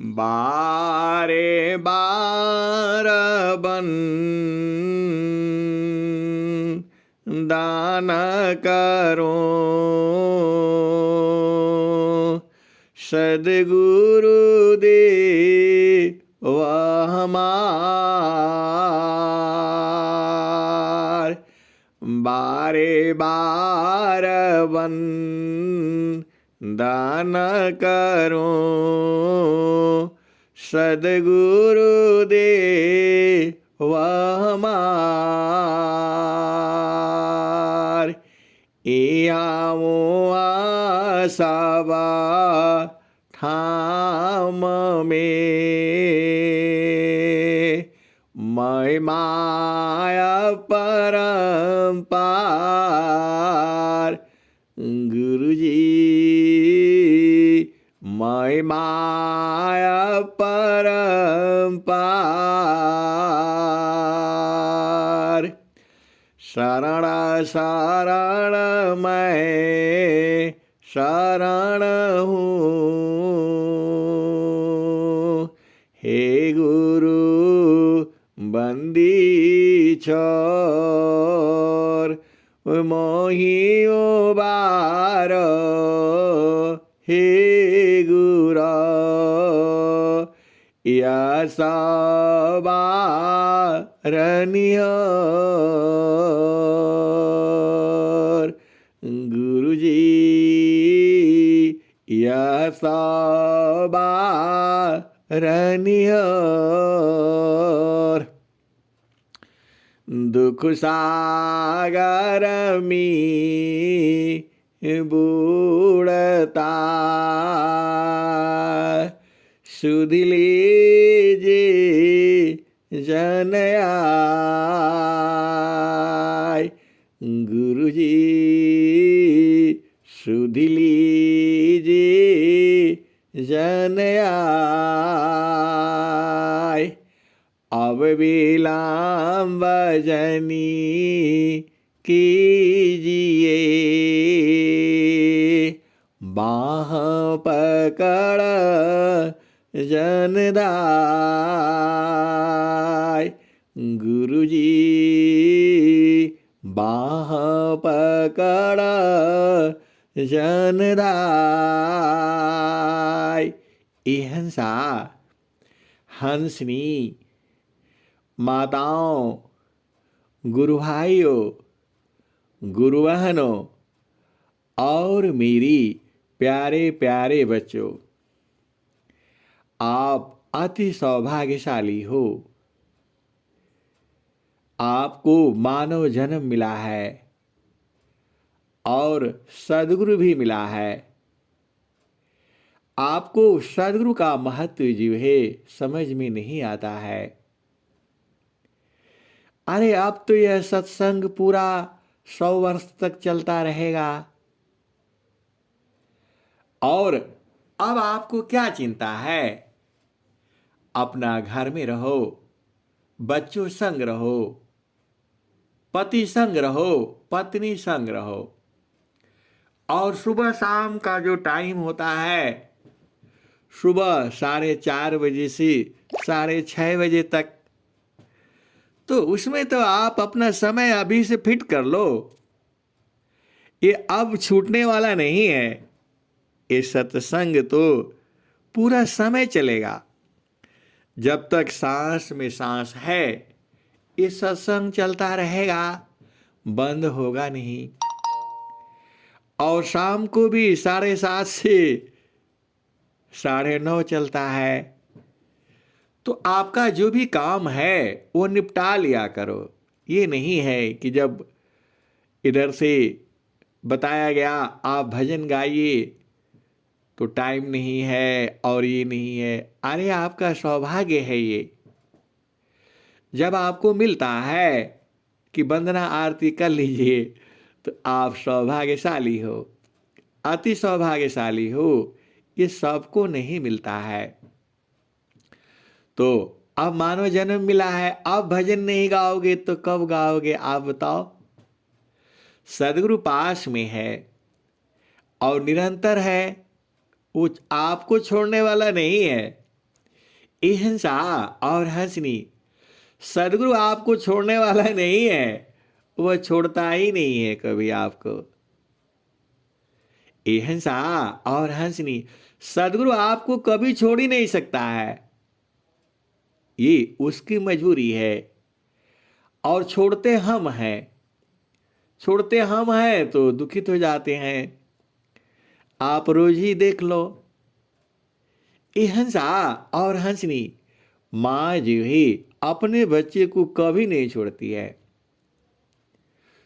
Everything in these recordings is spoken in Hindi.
बारे बार बन दान करो, सदगुरु दे वह हमार। बारे बार बन दान करो, सदगुरु दे वह हमार। ए आवो आसावा ठाम में, मैं माया परम्पार। गुरुजी मैं माया परम्पार। शरण शरण मैं शरण हूँ, हे गुरु बंदी छोर मोहि उबार। हे गुरु या सवारनियर। गुरुजी या सवारनियर। दुख सागर में बूढ़ता, सुध लीजे जन आय। गुरुजी सुध लीजे जन आय। अब विलम्ब जनी कीजिए, बाह पकड़ जनदाय। गुरुजी बाह पकड़ जनदाय। ए हंसा हंसनी माताओं, गुरु भाइयों, गुरु बहनों और मेरी प्यारे प्यारे बच्चों, आप अति सौभाग्यशाली हो। आपको मानव जन्म मिला है और सद्गुरु भी मिला है। आपको सद्गुरु का महत्व जो है समझ में नहीं आता है। अरे अब तो यह सत्संग पूरा 100 वर्ष तक चलता रहेगा और अब आपको क्या चिंता है। अपना घर में रहो, बच्चों संग रहो, पति संग रहो, पत्नी संग रहो और सुबह शाम का जो टाइम होता है, सुबह 4:30 बजे से 6:30 बजे तक, तो उसमें तो आप अपना समय अभी से फिट कर लो। ये अब छूटने वाला नहीं है। ये सत्संग तो पूरा समय चलेगा। जब तक सांस में सांस है ये सत्संग चलता रहेगा, बंद होगा नहीं। और शाम को भी 7:30 से 9:30 चलता है। तो आपका जो भी काम है वो निपटा लिया करो। ये नहीं है कि जब इधर से बताया गया आप भजन गाइए तो टाइम नहीं है और ये नहीं है। अरे आपका सौभाग्य है ये, जब आपको मिलता है कि वंदना आरती कर लीजिए तो आप सौभाग्यशाली हो, अति सौभाग्यशाली हो। ये सबको नहीं मिलता है। तो अब मानव जन्म मिला है, अब भजन नहीं गाओगे तो कब गाओगे आप बताओ। सदगुरु पास में है और निरंतर है, वो आपको छोड़ने वाला नहीं है। अहिंसा और हंसनी, सदगुरु आपको छोड़ने वाला नहीं है, वह छोड़ता ही नहीं है कभी आपको। अहिंसा और हंसनी, सदगुरु आपको कभी छोड़ ही नहीं सकता है, ये उसकी मजबूरी है। और छोड़ते हम हैं तो दुखित हो जाते हैं। आप रोज ही देख लो, अहिंसा और हंसनी, माँ जो ही अपने बच्चे को कभी नहीं छोड़ती है।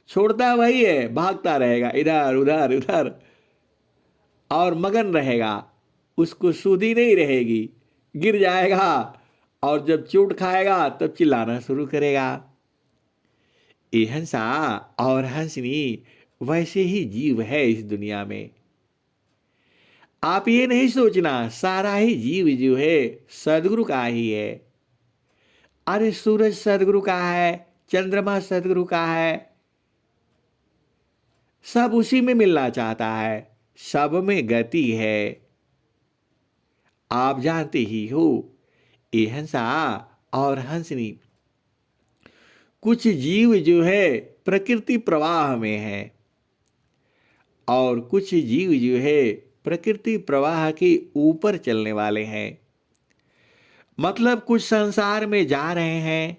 छोड़ता वही है, भागता रहेगा इधर उधर उधर और मगन रहेगा, उसको सुधी नहीं रहेगी, गिर जाएगा और जब चोट खाएगा तब चिल्लाना शुरू करेगा। अहिंसा और हंसनी वैसे ही जीव है इस दुनिया में। आप ये नहीं सोचना सारा ही जीव जो है सदगुरु का ही है। अरे सूरज सदगुरु का है, चंद्रमा सदगुरु का है, सब उसी में मिलना चाहता है, सब में गति है। आप जानते ही हो, अहिंसा और हंसनी, कुछ जीव जो है प्रकृति प्रवाह में है और कुछ जीव जो है प्रकृति प्रवाह के ऊपर चलने वाले हैं। मतलब कुछ संसार में जा रहे हैं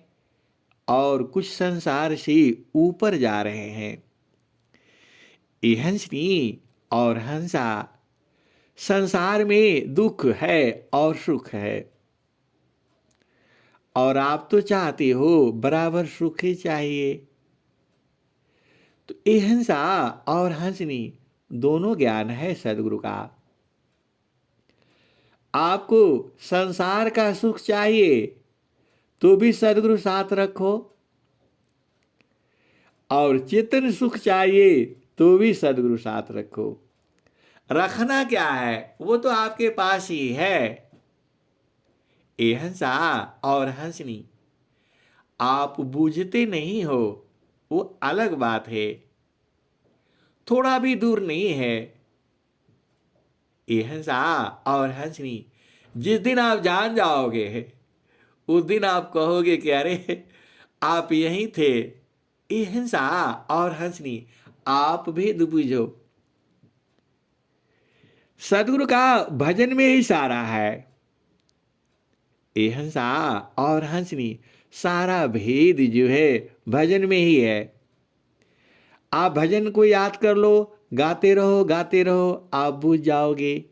और कुछ संसार से ऊपर जा रहे हैं। हंसनी और हंसा, संसार में दुख है और सुख है, और आप तो चाहते हो बराबर सुख ही चाहिए। तो अहिंसा और हंसनी दोनों ज्ञान है सदगुरु का। आपको संसार का सुख चाहिए तो भी सदगुरु साथ रखो, और चेतन सुख चाहिए तो भी सदगुरु साथ रखो। रखना क्या है, वो तो आपके पास ही है। अहिंसा और हंसनी आप बूझते नहीं हो, वो अलग बात है, थोड़ा भी दूर नहीं है। अहिंसा और हंसनी जिस दिन आप जान जाओगे उस दिन आप कहोगे कि अरे आप यहीं थे। अहिंसा और हंसनी आप भी बूझो, सदगुरु का भजन में ही सारा है। अहिंसा और हंसनी सारा भेद जो है भजन में ही है। आप भजन को याद कर लो, गाते रहो, आप बूझ जाओगे।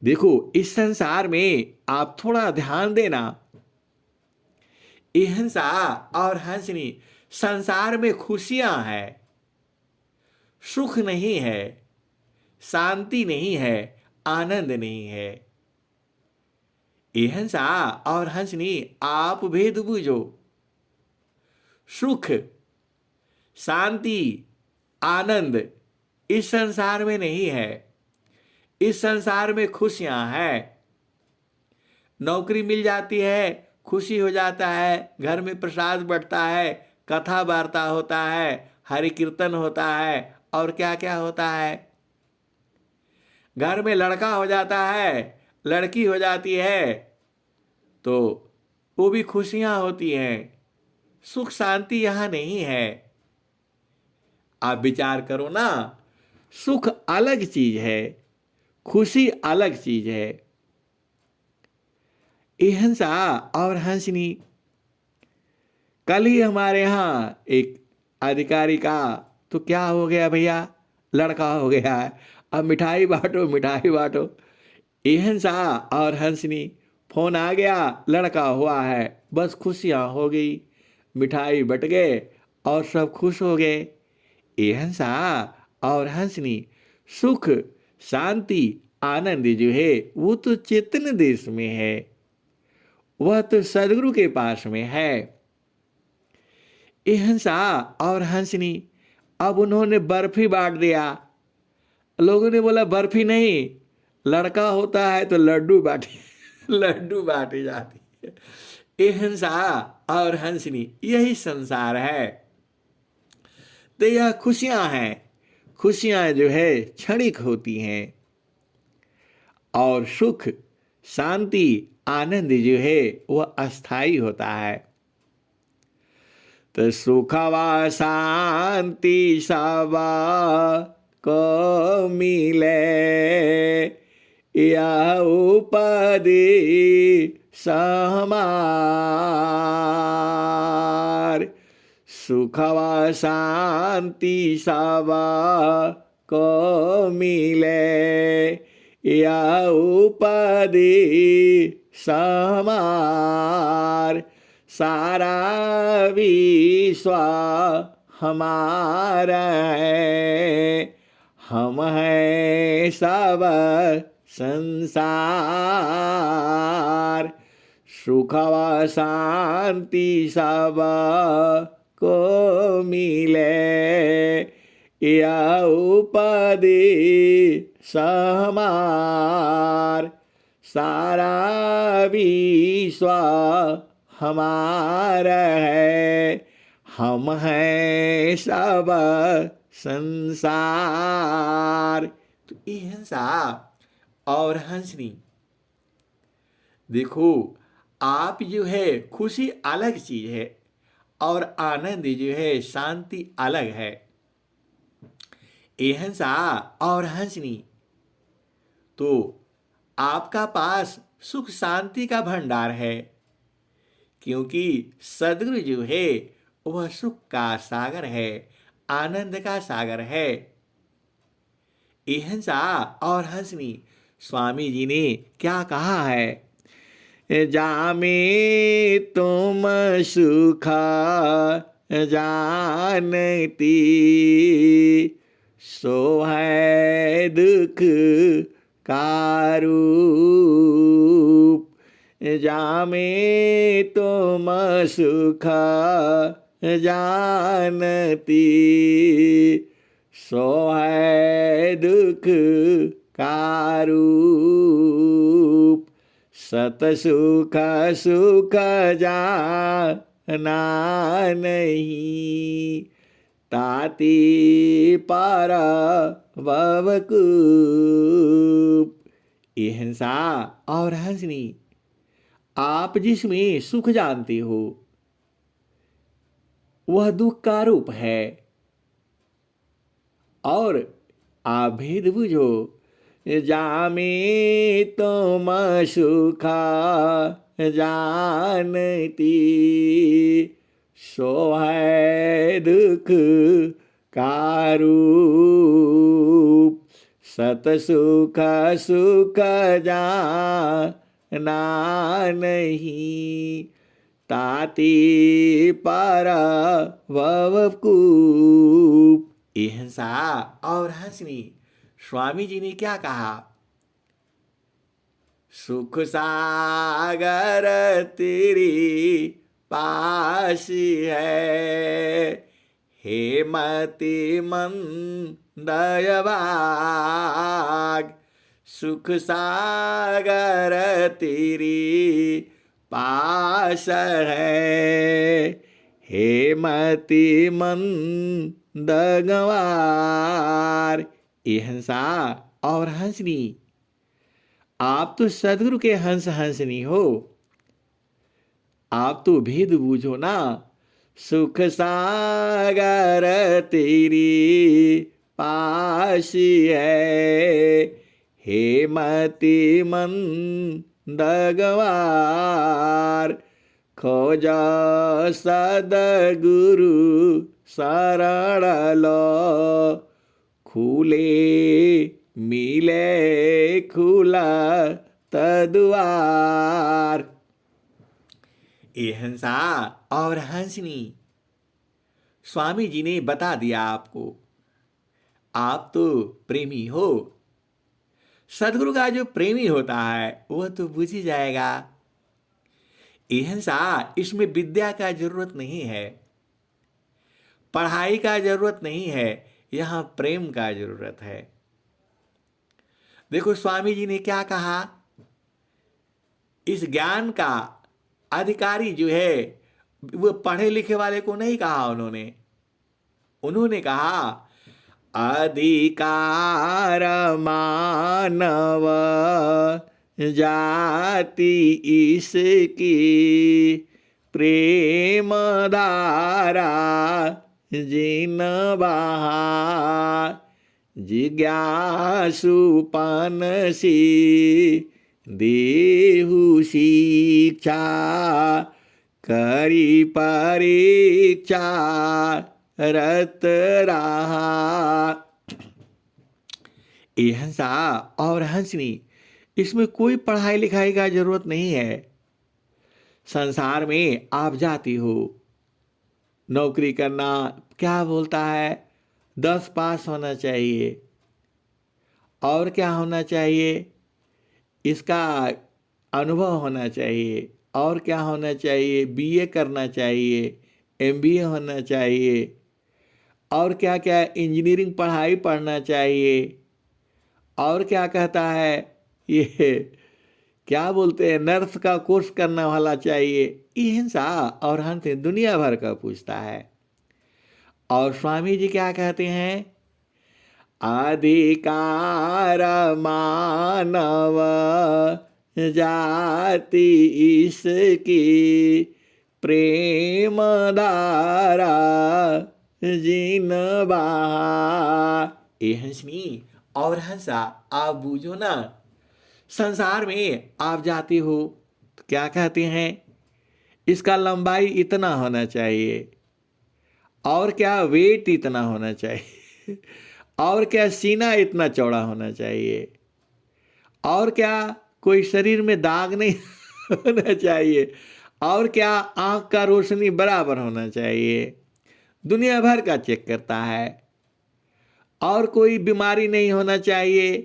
देखो इस संसार में आप थोड़ा ध्यान देना, अहिंसा और हंसनी संसार में खुशियां है, सुख नहीं है, शांति नहीं है, आनंद नहीं है। अहिंसा और हंसनी आप भेद बूझो, सुख शांति आनंद इस संसार में नहीं है। इस संसार में खुशियां हैं, नौकरी मिल जाती है खुशी हो जाता है, घर में प्रसाद बढ़ता है, कथा वार्ता होता है, हरि कीर्तन होता है, और क्या क्या होता है। घर में लड़का हो जाता है, लड़की हो जाती है, तो वो भी खुशियां होती हैं। सुख शांति यहां नहीं है। आप विचार करो ना, सुख अलग चीज है, खुशी अलग चीज है। अहिंसा और हंसनी, कल ही हमारे यहाँ एक अधिकारी का तो क्या हो गया भैया, लड़का हो गया है, अब मिठाई बांटो मिठाई बांटो। अहिंसा और हंसनी, फोन आ गया लड़का हुआ है, बस खुशियाँ हो गई, मिठाई बट गए और सब खुश हो गए। अहिंसा और हंसनी, सुख शांति आनंद जो है वो तो चेतन देश में है, वह तो सदगुरु के पास में है। अहिंसा और हंसनी, अब उन्होंने बर्फी बांट दिया, लोगों ने बोला बर्फी नहीं, लड़का होता है तो लड्डू बांटे लड्डू बांटी जाती है। अहिंसा और हंसनी यही संसार है। तो यह खुशियां हैं, खुशियां जो है क्षणिक होती हैं, और सुख शांति आनंद जो है वह अस्थाई होता है। तो सुखवा शांति सबा को मिले, यह उपाधि सहमार। सुखवा शांति सबा को मिले, यह उपाधि सहमार। सारा विश्व हमारा है, हम हैं सब संसार। सुख व शांति सब को मिले, यह उपाधि सहमार। सारा विश्व हमारा है, हम हैं सब संसार। तो ये हंसा और हंसनी, देखो आप जो है खुशी अलग चीज है और आनंद जो है शांति अलग है। ये हंसा और हंसनी, तो आपका पास सुख शांति का भंडार है, क्योंकि सद्गुरु जो है वह सुख का सागर है, आनंद का सागर है। ये हंसा और हंसनी, स्वामी जी ने क्या कहा है? जामे तुम सुखा जानती, सो है दुख का रूप। जामे तुम सुख जानती, सो है दुख का रूप। सत सुख सुख जाना नहीं, ताति पर भवकूप। ये हंसा और हंसनी, आप जिसमें सुख जानते हो वह दुख का रूप है, और आप भेद बुझो। जामे तुम सुखा जानती, सो है दुख का रूप। सत सुख सुख जाना नहीं, ताति पर भवकूप। ये हंसा और हंसनी, स्वामी जी ने क्या कहा? सुख सागर तेरी पास है, हे मति मंदभाग। सुख सागर तेरी पास है, हे मति मंदगवार। ये हंसा और हंसनी, आप तो सदगुरु के हंस हंसनी हो, आप तो भेद बूझो ना। सुख सागर तेरी पास है, हे मति मंदगवार। खोज सदगुरु शरण लो, खुले मिले खुला तद्वार। ये हंसा और हंसनी, स्वामी जी ने बता दिया आपको, आप तो प्रेमी हो। सदगुरु का जो प्रेमी होता है वह तो बुझ ही जाएगा। ये हंसा, इसमें विद्या का जरूरत नहीं है, पढ़ाई का जरूरत नहीं है, यहां प्रेम का जरूरत है। देखो स्वामी जी ने क्या कहा, इस ज्ञान का अधिकारी जो है वो पढ़े लिखे वाले को नहीं कहा उन्होंने कहा अधिकार मानव जाति इसकी प्रेम धारा जिन बहा जिज्ञासुपन सी देहु शिक्षा करी परीक्षा रत रहा। ये हंसा और हंसनी, इसमें कोई पढ़ाई लिखाई का जरूरत नहीं है। संसार में आप जाती हो, नौकरी करना क्या बोलता है, 10 पास होना चाहिए। और क्या होना चाहिए, इसका अनुभव होना चाहिए। और क्या होना चाहिए, बीए करना चाहिए, एमबीए होना चाहिए। और क्या क्या इंजीनियरिंग पढ़ाई पढ़ना चाहिए। और क्या कहता है, ये क्या बोलते हैं, नर्स का कोर्स करना वाला चाहिए। ये हिंसा और हंस दुनिया भर का पूछता है। और स्वामी जी क्या कहते हैं, अधिकार मानव जाति इसकी प्रेम धारा जिन बहा। ए हंसनी और हंसा, आप बूझो ना, संसार में आप जाते हो तो क्या कहते हैं, इसका लंबाई इतना होना चाहिए। और क्या वेट इतना होना चाहिए। और क्या सीना इतना चौड़ा होना चाहिए। और क्या कोई शरीर में दाग नहीं होना चाहिए। और क्या आंख का रोशनी बराबर होना चाहिए। दुनिया भर का चेक करता है। और कोई बीमारी नहीं होना चाहिए।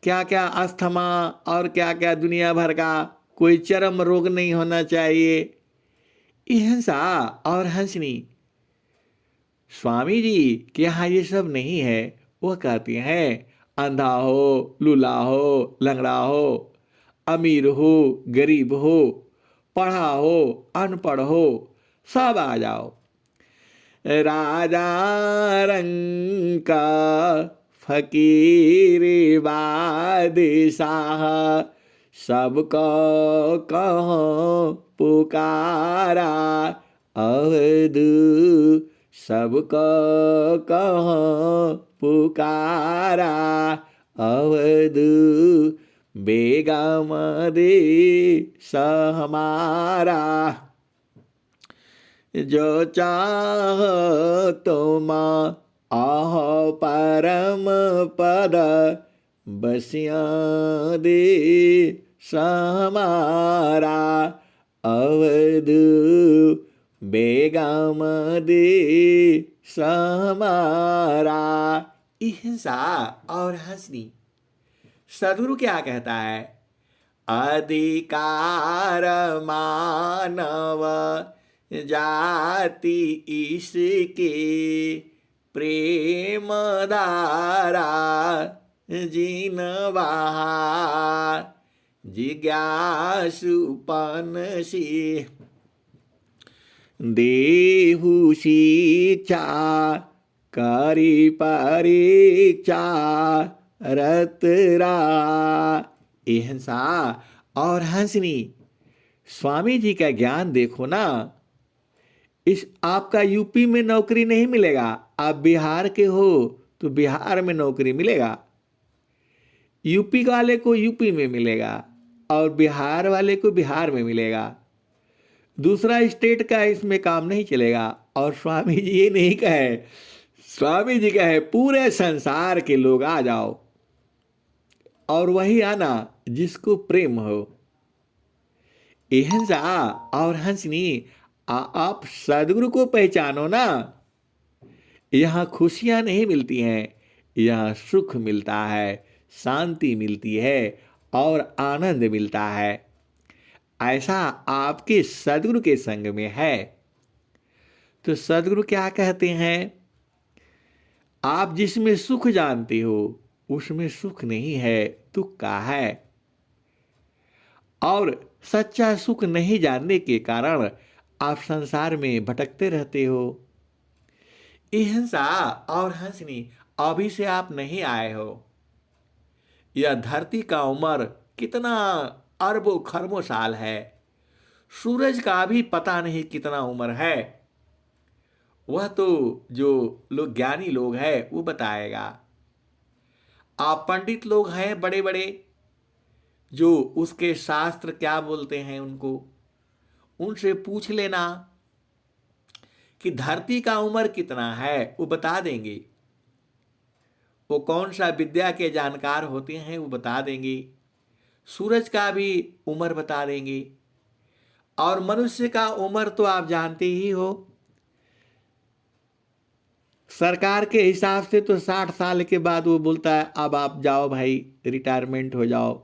क्या क्या अस्थमा और क्या क्या दुनिया भर का कोई चर्म रोग नहीं होना चाहिए। ये हंसा और हंसनी, स्वामी जी के यहाँ ये सब नहीं है। वो कहती हैं, अंधा हो, लूला हो, लंगड़ा हो, अमीर हो, गरीब हो, पढ़ा हो, अनपढ़ हो, सब आ जाओ। राजा रंग का फकीर बादशाह सबको कहो पुकारा। अवध सबको कहो पुकारा। अवध बेगम दे हमारा। जो चाह तुम आहो परम पद बसिया दे हमारा। अवध बेगम दे हमारा। हिंसा और हंसनी, सदगुरु क्या कहता है, अधिकार मानव जाति इसके प्रेम धारा जिन बहा जिज्ञासुपन सी देहु शिक्षा करी परीक्षा रत रहा। हिंसा और हंसनी, स्वामी जी का ज्ञान देखो ना। इस आपका यूपी में नौकरी नहीं मिलेगा। आप बिहार के हो तो बिहार में नौकरी मिलेगा। यूपी वाले को यूपी में मिलेगा और बिहार वाले को बिहार में मिलेगा। दूसरा स्टेट का इसमें काम नहीं चलेगा। और स्वामी जी ये नहीं कहे, स्वामी जी कहे पूरे संसार के लोग आ जाओ। और वही आना जिसको प्रेम हो। हिंसा और हंसनी, आप सदगुरु को पहचानो ना। यहाँ खुशियां नहीं मिलती हैं, यहाँ सुख मिलता है, शांति मिलती है और आनंद मिलता है। ऐसा आपके सदगुरु के संग में है। तो सदगुरु क्या कहते हैं, आप जिसमें सुख जानते हो उसमें सुख नहीं है, दुख का है। और सच्चा सुख नहीं जानने के कारण आप संसार में भटकते रहते हो। हिंसा और हंसनी, अभी से आप नहीं आए हो। यह धरती का उम्र कितना अरबों खरबों साल है। सूरज का भी पता नहीं कितना उम्र है। वह तो जो लोग ज्ञानी लोग हैं वो बताएगा। आप पंडित लोग हैं बड़े बड़े, जो उसके शास्त्र क्या बोलते हैं उनको, उनसे पूछ लेना कि धरती का उम्र कितना है, वो बता देंगे। वो कौन सा विद्या के जानकार होते हैं वो बता देंगे। सूरज का भी उम्र बता देंगे। और मनुष्य का उम्र तो आप जानते ही हो, सरकार के हिसाब से तो 60 साल के बाद वो बोलता है अब आप जाओ भाई, रिटायरमेंट हो जाओ।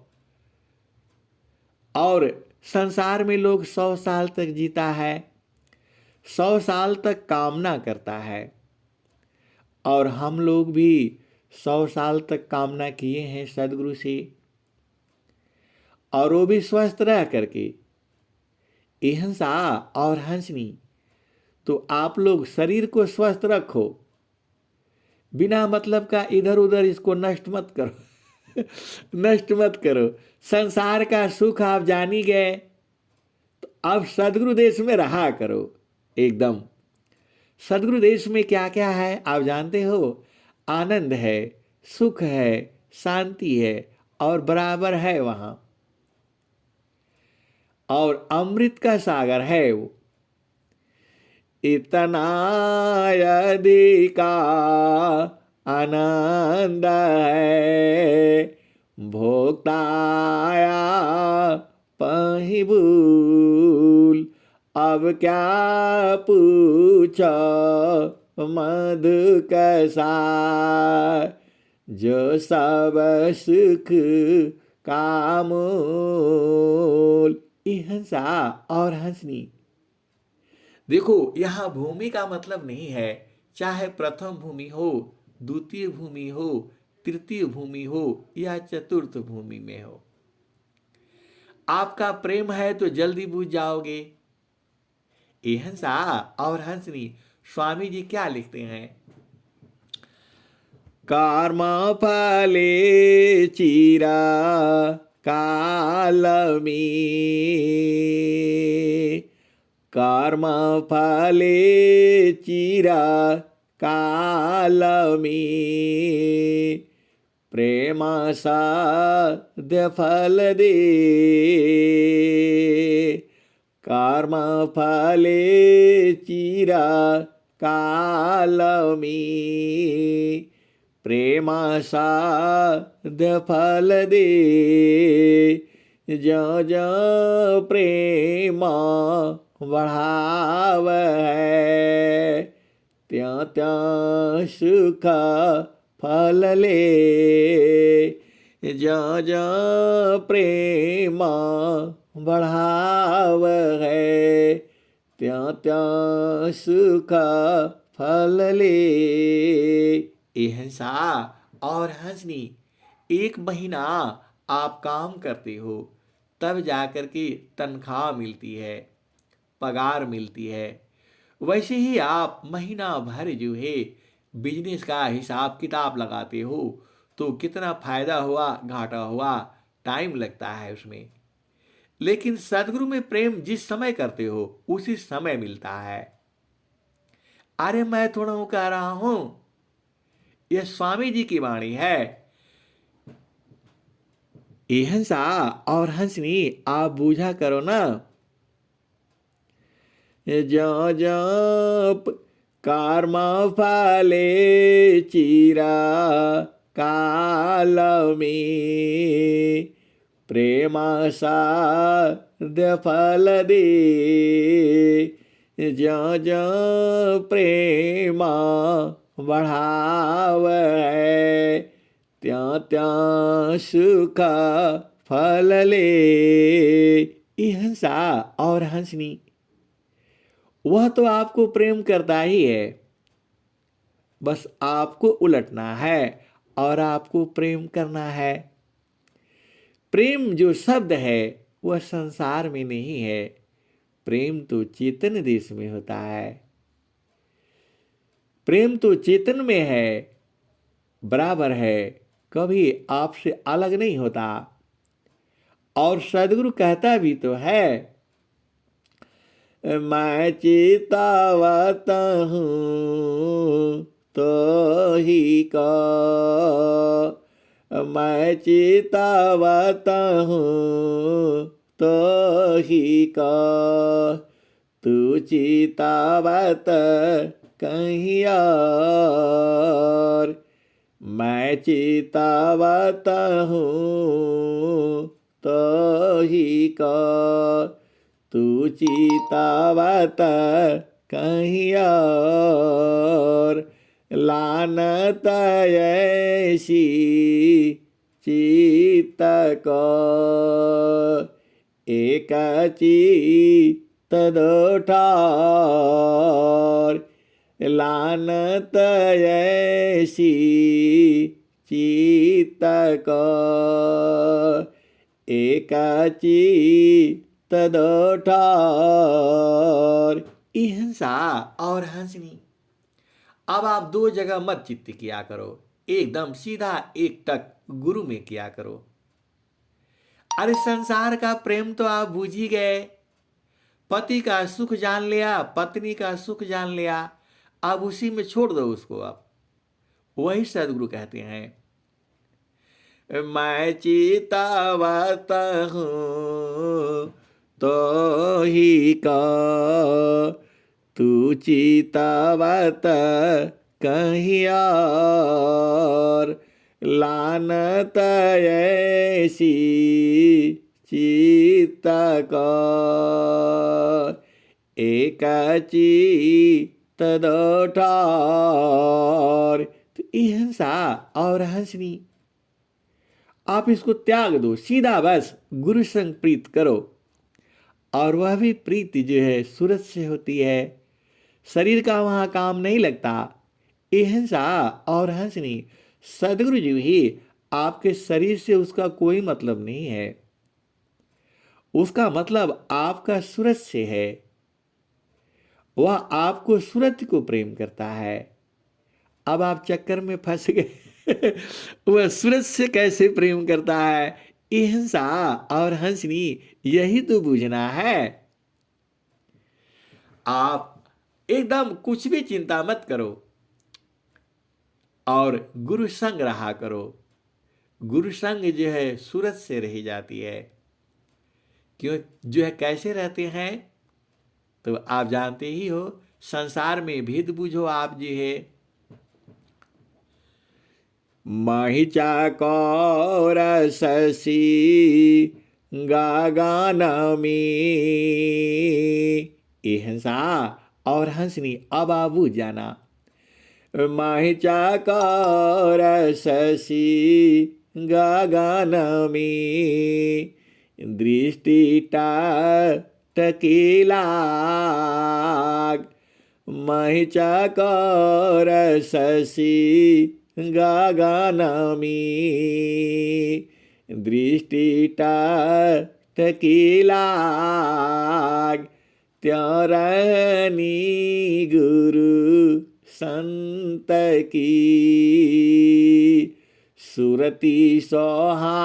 और संसार में लोग 100 साल तक जीता है, 100 साल तक कामना करता है। और हम लोग भी 100 साल तक कामना किए हैं सदगुरु से, और वो भी स्वस्थ रह करके। अहिंसा और हंसनी, तो आप लोग शरीर को स्वस्थ रखो, बिना मतलब का इधर उधर इसको नष्ट मत करो। नष्ट मत करो। संसार का सुख आप जान ही गए, तो अब सदगुरु देश में रहा करो एकदम। सदगुरु देश में क्या क्या है आप जानते हो? आनंद है, सुख है, शांति है, और बराबर है वहां। और अमृत का सागर है वो। इतना यदि का आनंद है, भोक्ताया पही भूल। अब क्या पूछो मधु कसा, जो सब सुख का मूल। अहिंसा और हंसनी। देखो, यहां भूमि का मतलब नहीं है चाहे प्रथम भूमि हो, द्वितीय भूमि हो, तृतीय भूमि हो या चतुर्थ भूमि में हो। आपका प्रेम है तो जल्दी बूझ जाओगे। अहिंसा और हंसनी, स्वामी जी क्या लिखते हैं? कर्म फले चिरा कालमी, कर्म फले चिरा कालमी, प्रेम साध्य फल दे। कर्म फले चिरा कालमी, प्रेम साध्य फल दे। जो जो प्रेम बढ़ाव है, त्यों त्यों सुख फल ले। जो जो प्रेम बढ़ाव है, त्यों त्यों सुख फल ले। अहिंसा और हंसनी, 1 महीना आप काम करते हो तब जाकर के तनख्वाह मिलती है, पगार मिलती है। वैसे ही आप महीना भर जो है बिजनेस का हिसाब किताब लगाते हो, तो कितना फायदा हुआ घाटा हुआ टाइम लगता है उसमें। लेकिन सदगुरु में प्रेम जिस समय करते हो उसी समय मिलता है। अरे मैं थोड़ा हूं कह रहा हूं, यह स्वामी जी की वाणी है। अहिंसा और हंसनी आप बूझा करो ना। जो जो कर्म फले चिरा कालमी, प्रेम साध्य फल दे। जो जो प्रेम बढ़ाव है, त्यों त्यों सुख फल ले। अहिंसा और हंसनी, वह तो आपको प्रेम करता ही है, बस आपको उलटना है और आपको प्रेम करना है। प्रेम जो शब्द है वह संसार में नहीं है, प्रेम तो चेतन देश में होता है। प्रेम तो चेतन में है, बराबर है, कभी आपसे अलग नहीं होता। और सदगुरु कहता भी तो है, मैं चितावत हूँ तो ही का, मैं चितावत हूँ तो ही का, तू चितावत कहीं और, मैं चितावत हूँ तो ही का, तू चितावत कहीं और, लानत ऐसी चित्त को एक चित्त दो ठार, लानत ऐसी चित्त को एक चित्त दो ठार। हिंसा और हंसनी। अब आप दो जगह मत चित्त किया करो, एकदम सीधा एक टक गुरु में किया करो। अरे संसार का प्रेम तो आप बूझ ही गए, पति का सुख जान लिया, पत्नी का सुख जान लिया, अब उसी में छोड़ दो उसको। अब वही सदगुरु कहते हैं, मैं चितावत हूँ तो ही का, तू चितावत कहीं और, लानत ऐसी चित्त का एक चित्त दो ठार। तो हिंसा और हंसनी आप इसको त्याग दो, सीधा बस गुरु संग प्रीत करो। और वह भी प्रीति जो है सूरत से होती है, शरीर का वहां काम नहीं लगता। हिंसा और हंसनी सदगुरु जी ही, आपके शरीर से उसका कोई मतलब नहीं है, उसका मतलब आपका सूरत से है। वह आपको सूरत को प्रेम करता है। अब आप चक्कर में फंस गए वह सूरज से कैसे प्रेम करता है? हिंसा और हंसनी यही तो बूझना है। आप एकदम कुछ भी चिंता मत करो और गुरु संग रहा करो। गुरु संग जो है सूरज से रही जाती है। क्यों जो है कैसे रहते हैं तो आप जानते ही हो। संसार में भेद बूझो आप जी है। महिचा कौर शशि गागानमी, हिंसा और हंसनी अब आप बूझ जाना। महिचा कौर शशि गागानमी, दृष्टिटा टकीला, महिचा कौर शशि गागानमी, दृष्टिटा टकीला, त्यारनी गुरु संत की, सुरती सोहा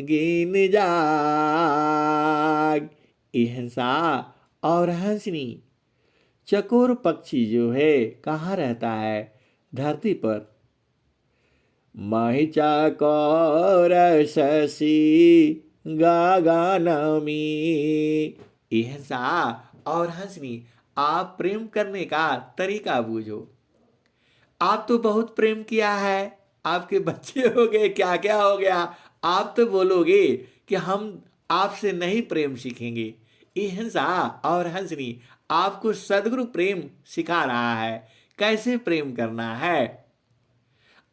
गिन जाग। हिंसा और हंसनी चकोर पक्षी जो है कहाँ रहता है? धरती पर। महिचा कौर शशि गागानमी, हिंसा और हंसनी आप प्रेम करने का तरीका बूझो। आप तो बहुत प्रेम किया है, आपके बच्चे हो गए, क्या क्या हो गया, आप तो बोलोगे कि हम आपसे नहीं प्रेम सीखेंगे। हिंसा और हंसनी आपको सदगुरु प्रेम सिखा रहा है, कैसे प्रेम करना है।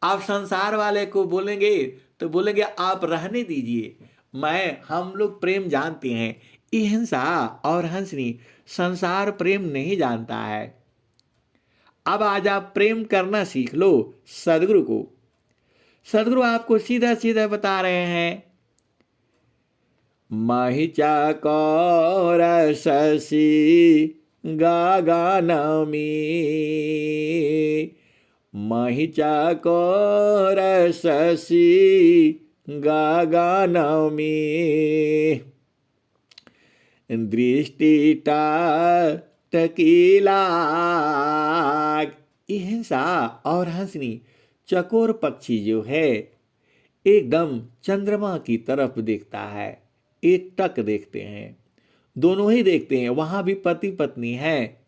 आप संसार वाले को बोलेंगे तो बोलेंगे आप रहने दीजिए, हम लोग प्रेम जानते हैं। हिंसा और हंसनी संसार प्रेम नहीं जानता है। अब आज आप प्रेम करना सीख लो सदगुरु को। सदगुरु आपको सीधा सीधा बता रहे हैं, महिचा कौर शशि गागानमी, महिचा कौर शशि गगन में दृष्टिटा टकीला। ये हिंसा और हंसनी चकोर पक्षी जो है एकदम चंद्रमा की तरफ देखता है, एक टक देखते हैं, दोनों ही देखते हैं। वहां भी पति पत्नी है,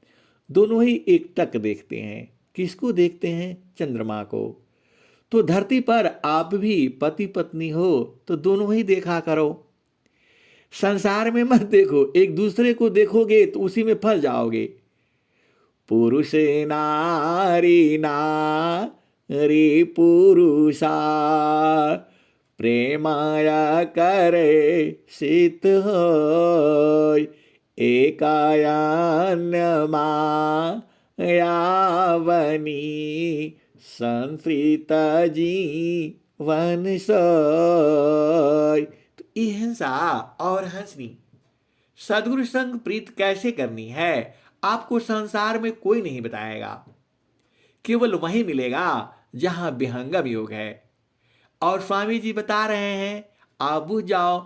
दोनों ही एक टक देखते हैं। किसको देखते हैं? चंद्रमा को। तो धरती पर आप भी पति पत्नी हो तो दोनों ही देखा करो। संसार में मत देखो, एक दूसरे को देखोगे तो उसी में फंस जाओगे। पुरुष नारी नारी पुरुषा प्रेमाया करे शीत होय एकायान्यमा यावनी संस्कृत जीवन सोय। तो ये हिंसा और हंसनी सदगुरु संग प्रीत कैसे करनी है आपको संसार में कोई नहीं बताएगा। केवल वही मिलेगा जहां विहंगम योग है। और स्वामी जी बता रहे हैं, आप बुझ जाओ।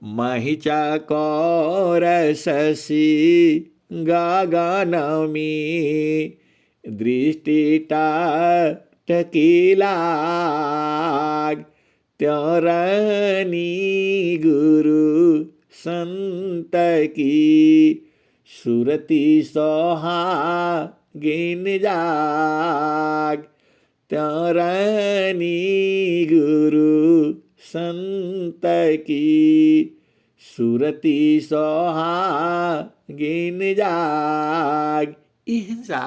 महिचा कौर शशि गगनमी दृष्टिटा टकीला त्योरनी गुरु संत की सुरति सोहा गिन जाग। त्योरनी गुरु संत की सुरति सोहा गिन जाग। ये हिंसा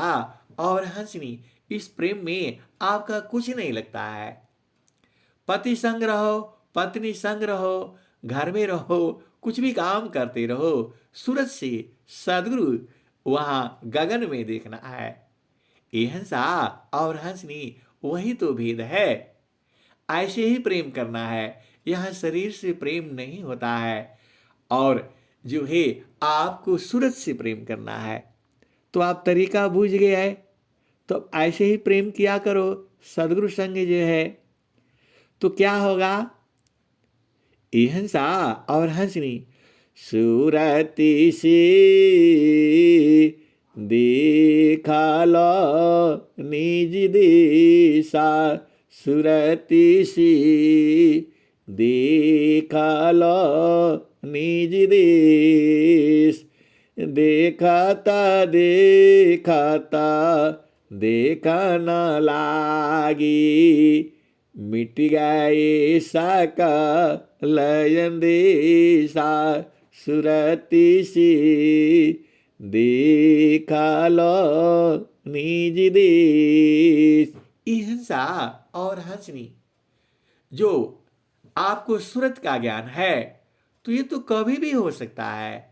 और हंसनी इस प्रेम में आपका कुछ नहीं लगता है। पति संग रहो, पत्नी संग रहो, घर में रहो, कुछ भी काम करते रहो, सूरज से सदगुरु वहां गगन में देखना है। ये हिंसा और हंसनी वही तो भेद है। ऐसे ही प्रेम करना है। यह शरीर से प्रेम नहीं होता है और जो है आपको सूरज से प्रेम करना है। तो आप तरीका बूझ गए है, तो ऐसे ही प्रेम किया करो सदगुरु संग जो है। तो क्या होगा? ये हिंसा और हंसनी सुरति से देखा लो निज दिशा। सुरति से देखा लो निज देश। देखता देखता देखा न लागी मिट गए साका लयन देशा। सुरति से देखा लो निज देश। हिंसा और हंसनी जो आपको सूरत का ज्ञान है तो ये तो कभी भी हो सकता है।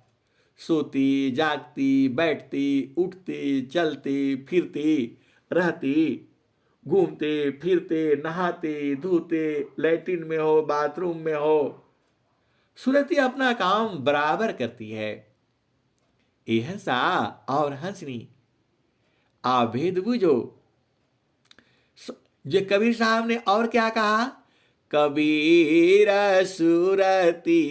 सोती जागती बैठती उठती चलती फिरती रहती, घूमते फिरते नहाते धोते, लैट्रिन में हो बाथरूम में हो, सूरत अपना काम बराबर करती है। ये हिंसा और हंसनी आप भेद बुझो। जो कबीर साहब ने और क्या कहा? कबीर सुरती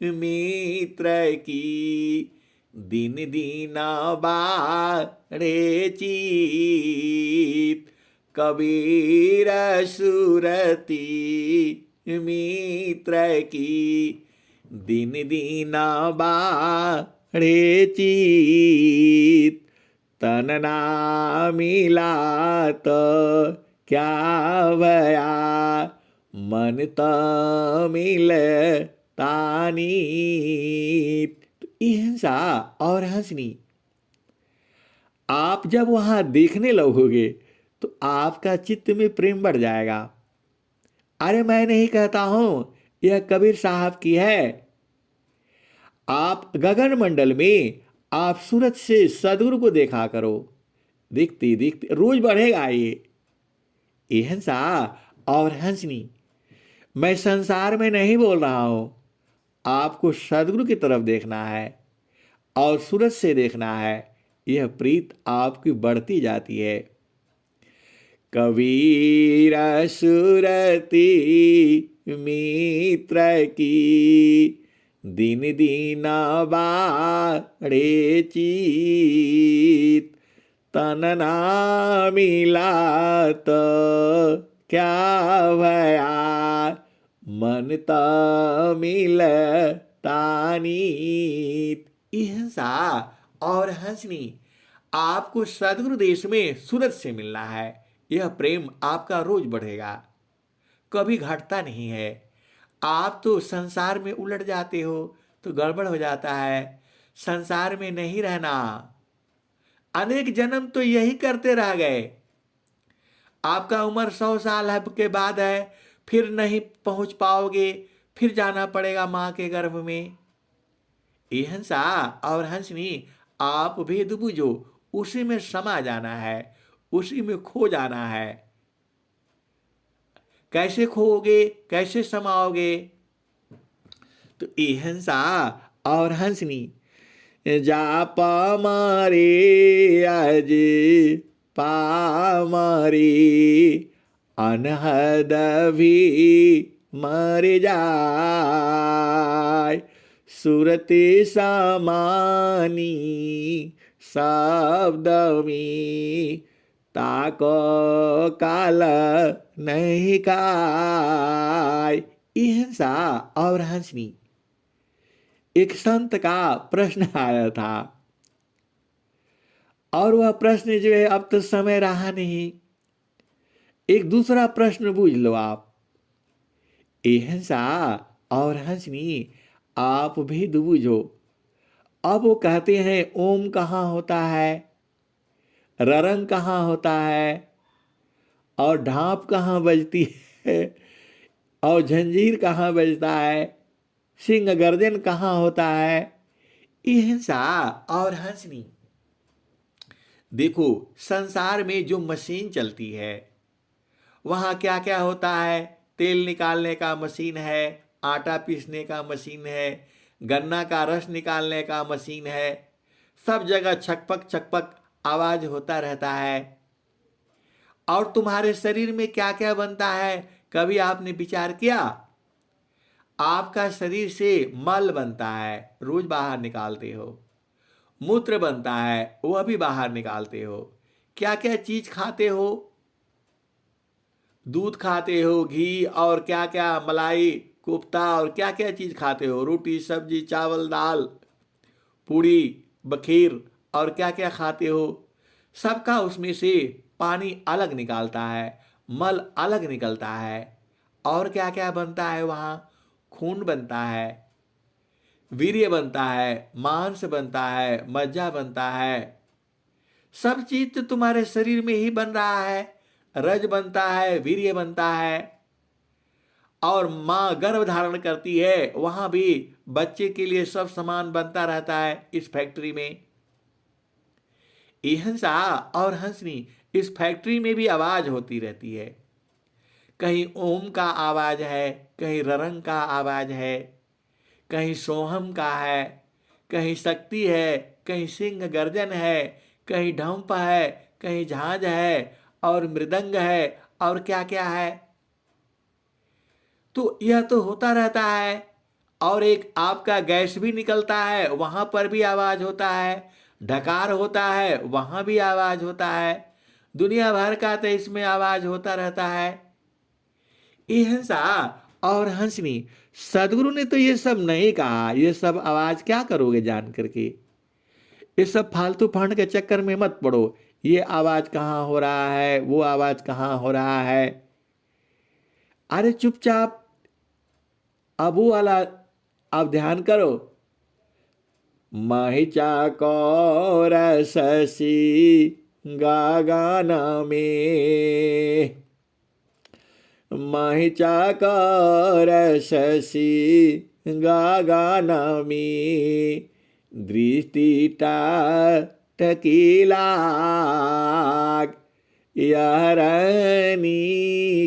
मित्र की दिन दिन बाढ़े चीत। कबीर सुरती मित्र की दिन दिन बाढ़े चीत। तन ना मिला तो क्या भया मन तो मिले तानी। हिंसा और हंसनी आप जब वहां देखने लगोगे तो आपका चित्त में प्रेम बढ़ जाएगा। अरे मैं नहीं कहता हूं, यह कबीर साहब की है। आप गगन मंडल में आप सूरज से सदगुरु को देखा करो, दिखती दिखती रोज बढ़ेगा ये हिंसा और हंसनी। मैं संसार में नहीं बोल रहा हूं, आपको सदगुरु की तरफ देखना है और सूरज से देखना है। यह प्रीत आपकी बढ़ती जाती है। कबीर सुरती मित्र की, दिन दिन बाढ़े चीत। तन ना मिला तो क्या भया, मन तो मिलता नीत। अहिंसा और हंसनी। आपको सदगुरु देश में सूरत से मिलना है। यह प्रेम आपका रोज बढ़ेगा, कभी घटता नहीं है। आप तो संसार में उलट जाते हो तो गड़बड़ हो जाता है। संसार में नहीं रहना। अनेक जन्म तो यही करते रह गए। आपका उम्र 100 साल है के बाद है, फिर नहीं पहुंच पाओगे, फिर जाना पड़ेगा मां के गर्भ में। अहिंसा और हंसनी आप भेद बुझो, उसी में समा जाना है, उसी में खो जाना है। कैसे खोओगे, कैसे समाओगे? तो अहिंसा और हंसनी। जाप मारे आज पामरी, अनहद भी मर जाय। सुरति समानी शब्द में, ताको काल नहीं काय। अहिंसा और हंसनी। एक संत का प्रश्न आया था, और वह प्रश्न जो है अब तो समय रहा नहीं। एक दूसरा प्रश्न बूझ लो आप। अहिंसा और हंसनी आप भी बूझो। अब वो कहते हैं ओम कहाँ होता है, ररंग कहाँ होता है, और ढाप कहाँ बजती है, और जंजीर कहाँ बजता है, सिंह गर्जन कहाँ होता है। अहिंसा और हंसनी। देखो, संसार में जो मशीन चलती है वहां क्या क्या होता है। तेल निकालने का मशीन है, आटा पीसने का मशीन है, गन्ना का रस निकालने का मशीन है। सब जगह छकपक छकपक आवाज होता रहता है। और तुम्हारे शरीर में क्या क्या बनता है, कभी आपने विचार किया? आपका शरीर से मल बनता है, रोज बाहर निकालते हो। मूत्र बनता है, वह भी बाहर निकालते हो। क्या क्या चीज खाते हो? दूध खाते हो, घी और क्या क्या, मलाई कोफ्ता, और क्या क्या चीज खाते हो, रोटी सब्जी चावल दाल पूड़ी बखीर, और क्या क्या खाते हो। सबका उसमें से पानी अलग निकालता है, मल अलग निकलता है। और क्या क्या बनता है वहाँ? खून बनता है, वीर्य बनता है, मांस बनता है, मज्जा बनता है। सब चीज तो तुम्हारे शरीर में ही बन रहा है। रज बनता है, वीर्य बनता है। और माँ गर्भ धारण करती है, वहां भी बच्चे के लिए सब सामान बनता रहता है इस फैक्ट्री में। अहिंसा और हंसनी। इस फैक्ट्री में भी आवाज होती रहती है। कहीं ओम का आवाज है, कहीं ररंग का आवाज है, कहीं सोहम का है, कहीं शक्ति है, कहीं सिंह गर्जन है, कहीं ढंप है, कहीं झांझ है, और मृदंग है, और क्या क्या है। तो यह तो होता रहता है। और एक आपका गैस भी निकलता है, वहां पर भी आवाज होता है। ढकार होता है, वहां भी आवाज होता है। दुनिया भर का तो इसमें आवाज होता रहता है। अहिंसा और हंसनी। सदगुरु ने तो ये सब नहीं कहा। ये सब आवाज क्या करोगे जान करके? ये सब फालतू फंड के चक्कर में मत पड़ो। ये आवाज कहाँ हो रहा है, वो आवाज कहाँ हो रहा है। अरे चुपचाप अब वो वाला आप ध्यान करो। महिचा कौर शशि गगन में, महिचा कौर शशि गगन में, दृष्टि टकीला यारनी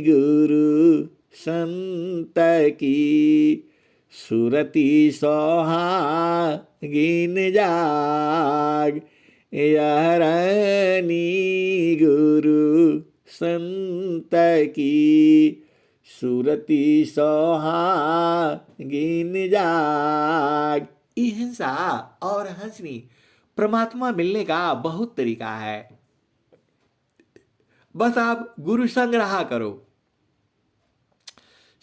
गुरु संत की, सुरति सोहागिन जाग यारनी गुरु संत की सुरती सोहागिन जाग। ई हिंसा और हंसनी परमात्मा मिलने का बहुत तरीका है। बस आप गुरु संग रहा करो।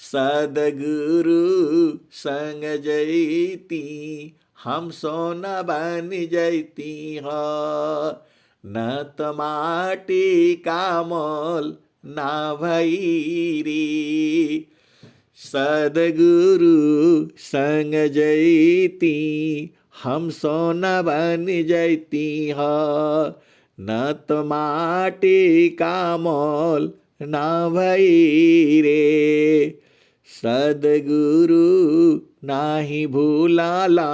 सदगुरु संग जैती हम सोना बन जैती हो। न तो माटी का मोल ना भई रे। सदगुरु संग जैती हम सोना बन जैती हो। न तो माटी का मोल ना भई रे। सदगुरु नाही भूलाला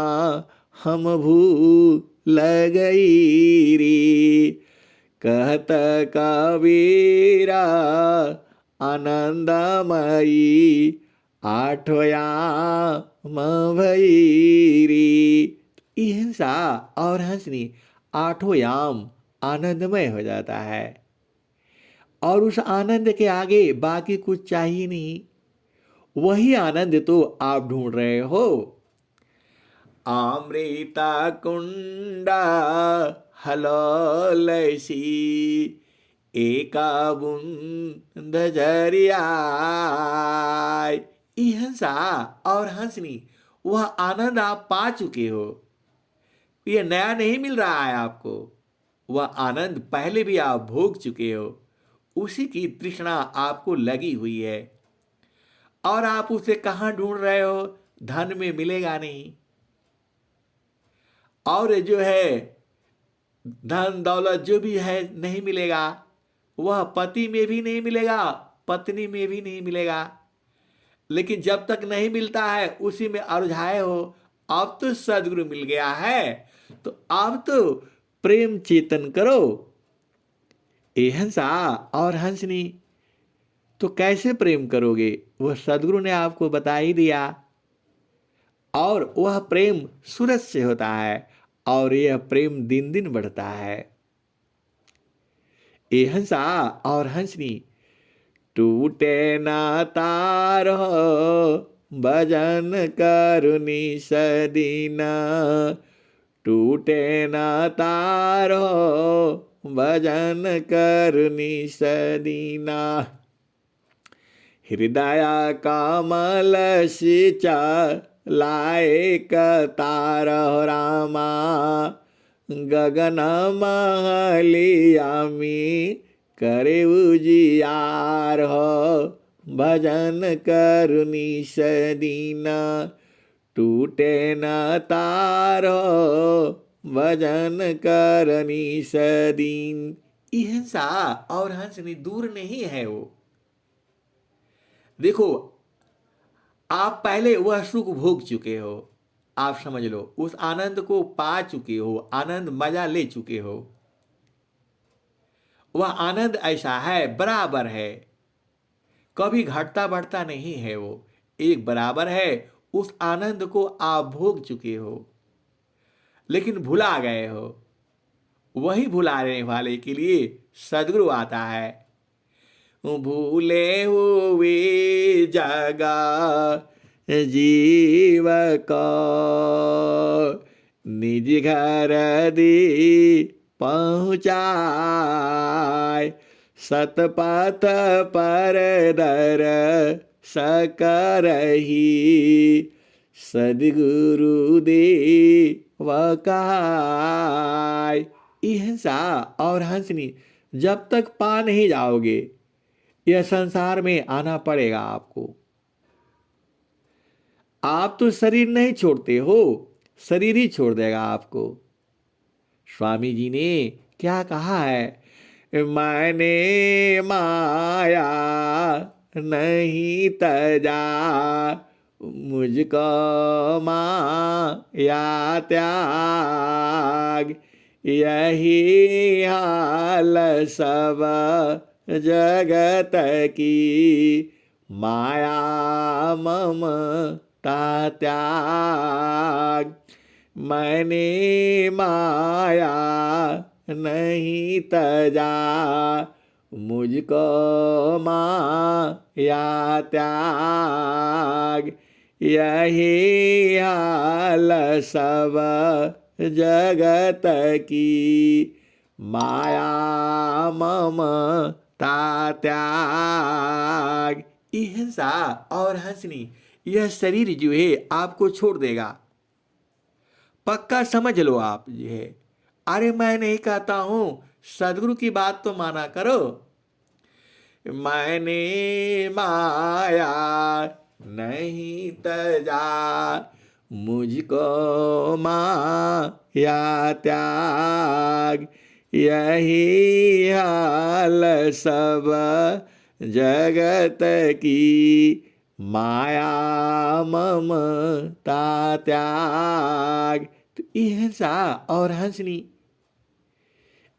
हम भूल गई रे। कहत कबीरा आनंदमयी आठोया भैरी। हिंसा और हंसनी आठों याम आनंदमय हो जाता है और उस आनंद के आगे बाकी कुछ चाहिए नहीं। वही आनंद तो आप ढूंढ रहे हो। अमृता कुंडा हलोलसी एका बूंद झरिया। हंसा और हंसनी वह आनंद आप पा चुके हो। यह नया नहीं मिल रहा है आपको। वह आनंद पहले भी आप भोग चुके हो। उसी की तृष्णा आपको लगी हुई है और आप उसे कहां ढूंढ रहे हो। धन में मिलेगा नहीं और जो है धन दौलत जो भी है नहीं मिलेगा। वह पति में भी नहीं मिलेगा, पत्नी में भी नहीं मिलेगा। लेकिन जब तक नहीं मिलता है उसी में उलझाए हो। अब तो सदगुरु मिल गया है तो अब तो प्रेम चेतन करो। ए हंसा और हंसनी तो कैसे प्रेम करोगे? वह सदगुरु ने आपको बता ही दिया। और वह प्रेम सूरज से होता है और यह प्रेम दिन दिन बढ़ता है। ए हंसा और हंसनी टूटे ना तार हो भजन करुनी सदीना। टूटे ना तार हो भजन करुनी सदीना। हृदय कमल सिचा लायक तार रामा। गगन महलियामी करे उजियार हो भजन करुनी सदीना। टूटे न तार हो भजन करनी सदीन। हिंसा और हंसनी दूर नहीं है वो। देखो आप पहले वह सुख भोग चुके हो। आप समझ लो उस आनंद को पा चुके हो, आनंद मजा ले चुके हो। वह आनंद ऐसा है, बराबर है, कभी घटता बढ़ता नहीं है। वो एक बराबर है। उस आनंद को आप भोग चुके हो लेकिन भुला गए हो। वही भुलाने वाले के लिए सदगुरु आता है। भूले हुए जगा जीव को निज घर दी पहुँचाए। सतपथ पर दर सकरही सदगुरु दे वकाय। हिंसा और हंसनी जब तक पा नहीं जाओगे यह संसार में आना पड़ेगा आपको। आप तो शरीर नहीं छोड़ते हो, शरीर ही छोड़ देगा आपको। स्वामी जी ने क्या कहा है? मैंने माया नहीं तजा मुझको माया त्याग। यही हाल सब जगत की माया ममता त्याग। मैंने माया नहीं तजा मुझको माया त्याग, यही हाल सब जगत की, माया ममता त्याग। हिंसा और हंसनी, यह शरीर जो है आपको छोड़ देगा, पक्का समझ लो आप जो है। अरे मैं नहीं कहता हूं, सदगुरु की बात तो माना करो। मैंने माया नहीं तजा, मुझको माया त्याग, यही हाल सब जगत की, माया ममता त्याग। तो ये हिंसा और हंसनी,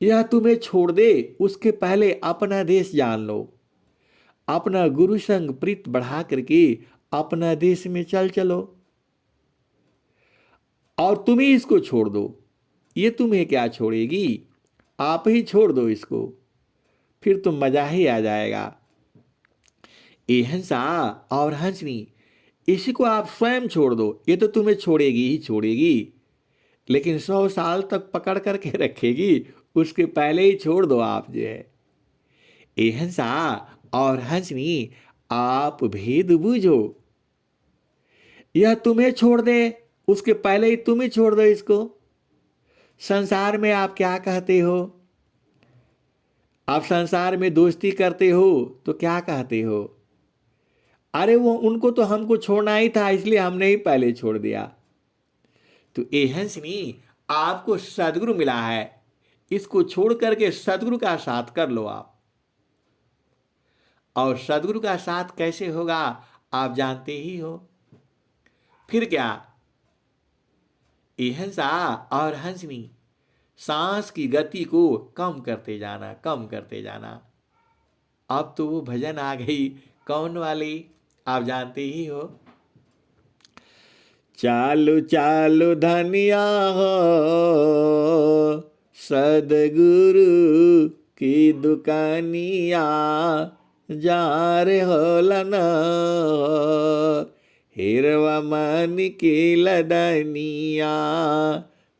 यह तुम्हें छोड़ दे उसके पहले अपना देश जान लो। अपना गुरु संग प्रीत बढ़ा करके अपना देश में चलो, और तुम ही इसको छोड़ दो। ये तुम्हें क्या छोड़ेगी, आप ही छोड़ दो इसको, फिर तो मजा ही आ जाएगा। ये हिंसा और हंसनी, इसी को आप स्वयं छोड़ दो, ये तो तुम्हें छोड़ेगी ही छोड़ेगी, लेकिन 100 साल तक पकड़ करके रखेगी, उसके पहले ही छोड़ दो आप जो है। ये हिंसा और हंसनी, आप भेद बूझो। यह तुम्हें छोड़ दे उसके पहले ही तुम ही छोड़ दो इसको। संसार में आप क्या कहते हो, आप संसार में दोस्ती करते हो तो क्या कहते हो, अरे वो उनको तो हमको छोड़ना ही था इसलिए हमने ही पहले छोड़ दिया। तो ये हंसनी, आपको सदगुरु मिला है, इसको छोड़ करके सदगुरु का साथ कर लो आप। और सदगुरु का साथ कैसे होगा आप जानते ही हो। फिर क्या, ये हिंसा और हंसनी, सांस की गति को कम करते जाना, कम करते जाना। अब तो वो भजन आ गई, कौन वाली, आप जानते ही हो। चालू चालू धनिया हो, सदगुरु की दुकानिया, जा रे होलन हिरवा मन की लदनिया,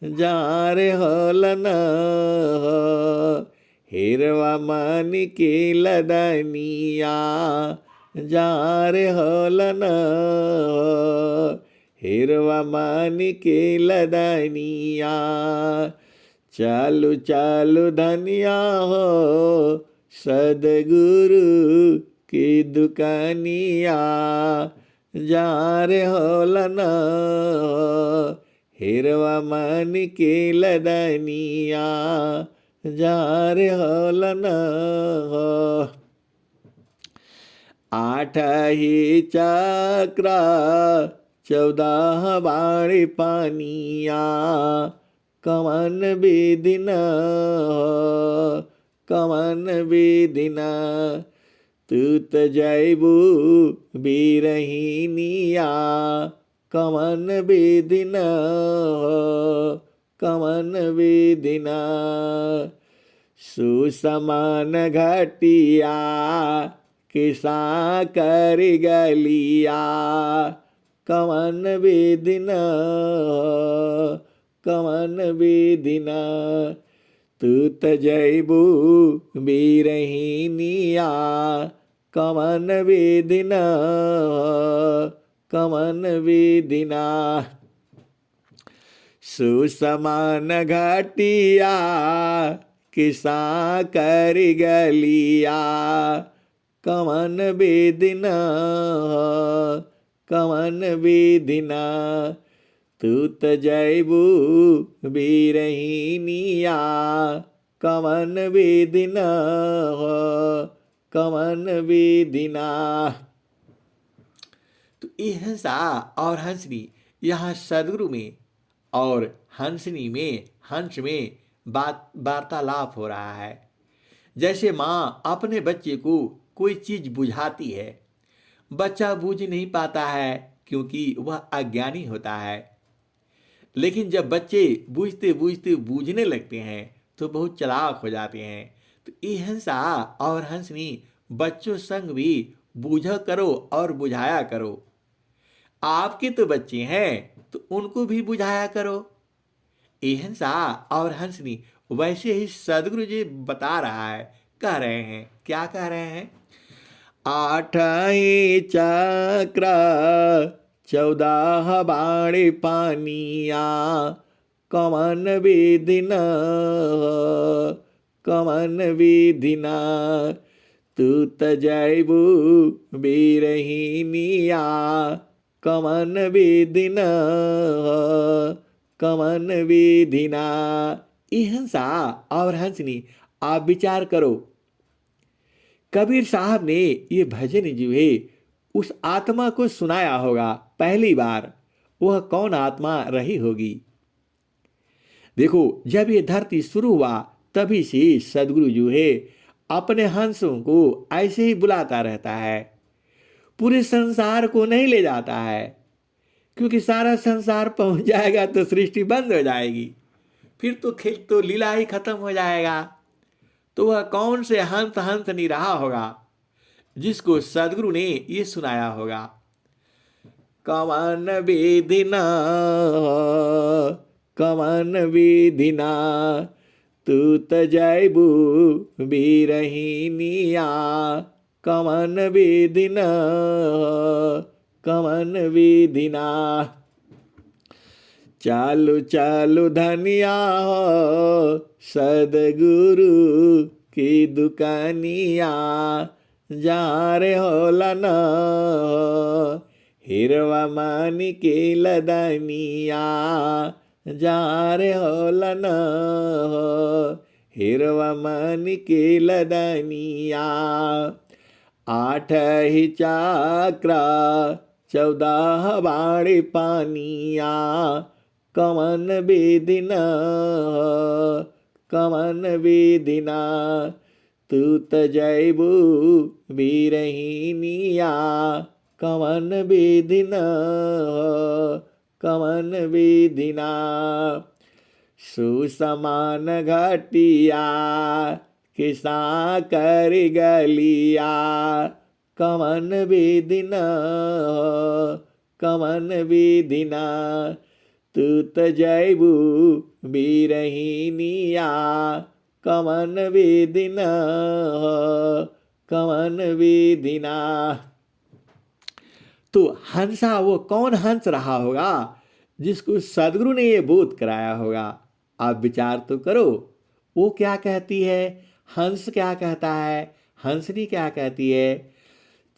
जा रे होलन हिरवा मन की लदनिया, जा रे होलन हिरवा मन की लदनिया। चालू चालू धनिया हो, सदगुरु की दुकानिया, जा रे होलन हिरवा मन की लदनिया, जा रे होलन। 8 ही चक्र 14 बाणी पानिया, कवन बिदिन कवन बिदिन, तूत जैबू बीरहिनिया, कवन बिदिन कवन बिदिन, सुसमान घटिया किसा कर गलिया, कवन बिदिन कवन बिदिन, तूत जैबू बीरहिनिया, कवन बिदिन कवन बिदिना। सुसमान घटिया किसा कर गलिया, कवन बिदिन कवन बिदिना, तूत जैबू बीरहिनिया, कवन बिदिन कवन बिदिना। तो ये हिंसा और हंसनी, यहाँ सदगुरु में और हंसनी में, हंस में वार्तालाप हो रहा है। जैसे माँ अपने बच्चे को कोई चीज बुझाती है, बच्चा बूझ नहीं पाता है क्योंकि वह अज्ञानी होता है, लेकिन जब बच्चे बूझते बूझते बूझने लगते हैं तो बहुत चालाक हो जाते हैं। तो ये हंसा और हंसनी बच्चों संग भी बूझा करो और बुझाया करो। आपके तो बच्चे हैं तो उनको भी बुझाया करो। ये हंसा और हंसनी वैसे ही सदगुरु जी बता रहा है, कह रहे हैं, क्या कह रहे हैं? आठाई चक्र 14 बाणी पानिया कमन विधि न कमन विधि न तू तजैबू बीरहीनिया कमन विधि न कमन विधि न। ई हंसा और हंसनी आप विचार करो, कबीर साहब ने ये भजन जो है उस आत्मा को सुनाया होगा पहली बार, वह कौन आत्मा रही होगी? देखो, जब ये धरती शुरू हुआ तभी से सदगुरु जो है अपने हंसों को ऐसे ही बुलाता रहता है। पूरे संसार को नहीं ले जाता है, क्योंकि सारा संसार पहुंच जाएगा तो सृष्टि बंद हो जाएगी, फिर तो खेल तो लीला ही खत्म हो जाएगा। तो वह कौन से हंस हंस नहीं रहा होगा जिसको सदगुरु ने ये सुनाया होगा? कमन विधि न कमन विधि न तू तजैबू बीरहीनिया कमन विधि न कमन विधि न। चालू चालू धनिया हो सदगुरु की दुकानिया जहाँ रे होला न हिरवा मानी की लदनिया जहाँ रे होला न हिरवा मानी की लदनिया। 8 ही चक्र 14 बाणी पानिया कमन विधि न कमन विधि न तू तजैबू बीरहीनिया कमन विधि न कमन विधि न। सुसमान घटिया किसा कर गलिया कमन विधि न कमन विधि न तू तजैबू बीरहीनिया कमन विधि न कमन विधि न। तो हंसा वो कौन हंस रहा होगा जिसको सदगुरु ने ये बोध कराया होगा? आप विचार तो करो, वो क्या कहती है, हंस क्या कहता है, हंसनी क्या कहती है?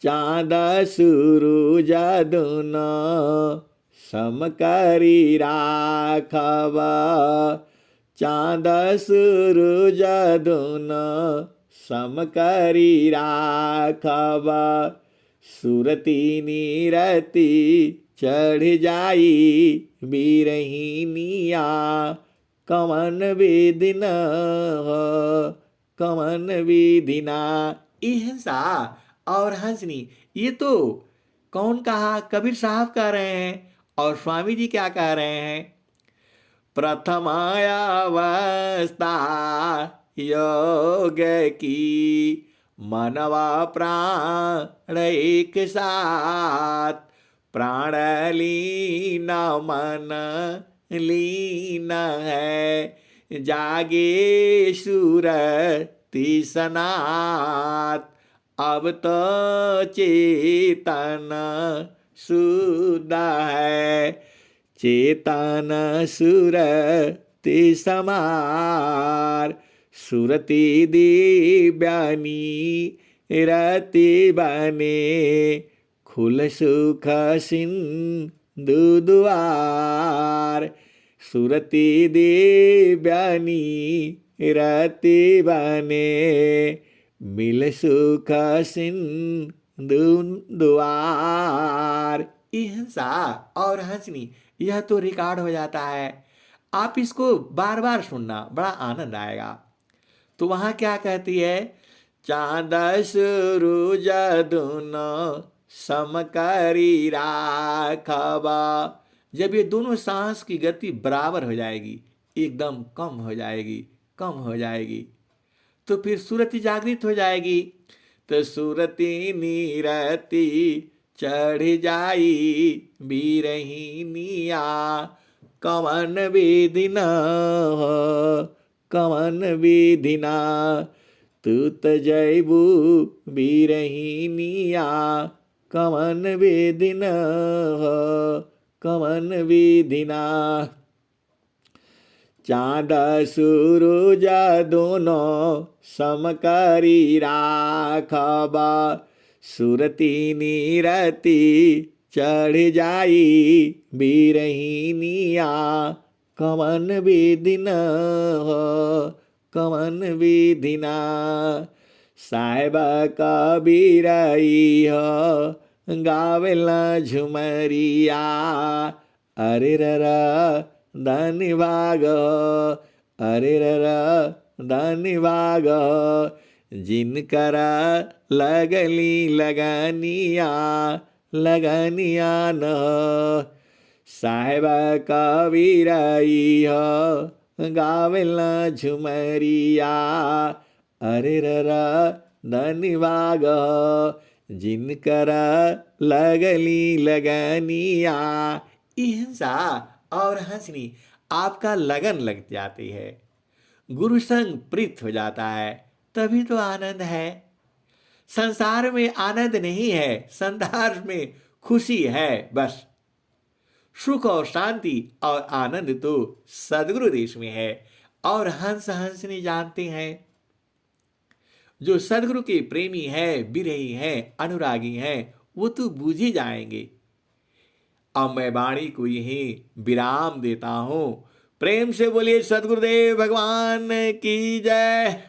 चाँद सूरज दुनो समकरी राखब चाँद सूरज दुनो समकरी राखब सुरती नीरती चढ़ जाई बीरहीनिया कमन विधि न कमन विधि न। ई हंसा और हंसनी ये तो कौन कहा? कबीर साहब कह रहे हैं। और स्वामी जी क्या कह रहे हैं? प्रथम अवस्था योग की मनवा प्राण एक साथ प्राण लीन मन लीन है जागे सुरति सनात अब तो चेतन शुद्ध है चेतन सुरति समार सुरति दिव्यानी रति बने खुल सुख सिंधु द्वार सुरति दिव्यानी रति बने मिल सुख सिंधु द्वार। ई हंसा और हंसनी यह तो रिकॉर्ड हो जाता है, आप इसको बार बार सुनना, बड़ा आनंद आएगा। तो वहाँ क्या कहती है? चाँद सूरज दुनो समकरी राखबा। जब ये दोनों सांस की गति बराबर हो जाएगी, एकदम कम हो जाएगी, कम हो जाएगी, तो फिर सुरती जागृत हो जाएगी। तो सुरती नीरती चढ़ जाई बीरहिनिया, कवन विधि न हो, कवन विधि ना। तू त जैबू बीरहिनिया, कवन विधि न हो, कवन विधि ना। चाँद सूरज दोनों समकरी राखबा, सुरती नीरती चढ़ जाई बीरहिनिया, कवन विधि न हो, कवन विधि ना। साहेब कबीरई हो गावेला झुमरिया, अरे ररा धन्यवाद, अरे ररा धन्यवाद। जिनकर लगली लगनिया, लगनिया न। साहेब कबीरई हो गावेला झुमरिया, अरे ररा धन्यवाद। जिनकर लगली लगनिया। हिंसा और हंसनी आपका लगन लग जाती है, गुरु संग प्रीत हो जाता है, तभी तो आनंद है। संसार में आनंद नहीं है, संसार में खुशी है बस। सुख और शांति और आनंद तो सदगुरु देश में है। और हंस हंसनी जानते हैं, जो सदगुरु के प्रेमी है, विरही है, अनुरागी हैं, वो तो बूझ ही जाएंगे। अब मैं वाणी को यही विराम देता हूं। प्रेम से बोलिए सदगुरुदेव भगवान की जय।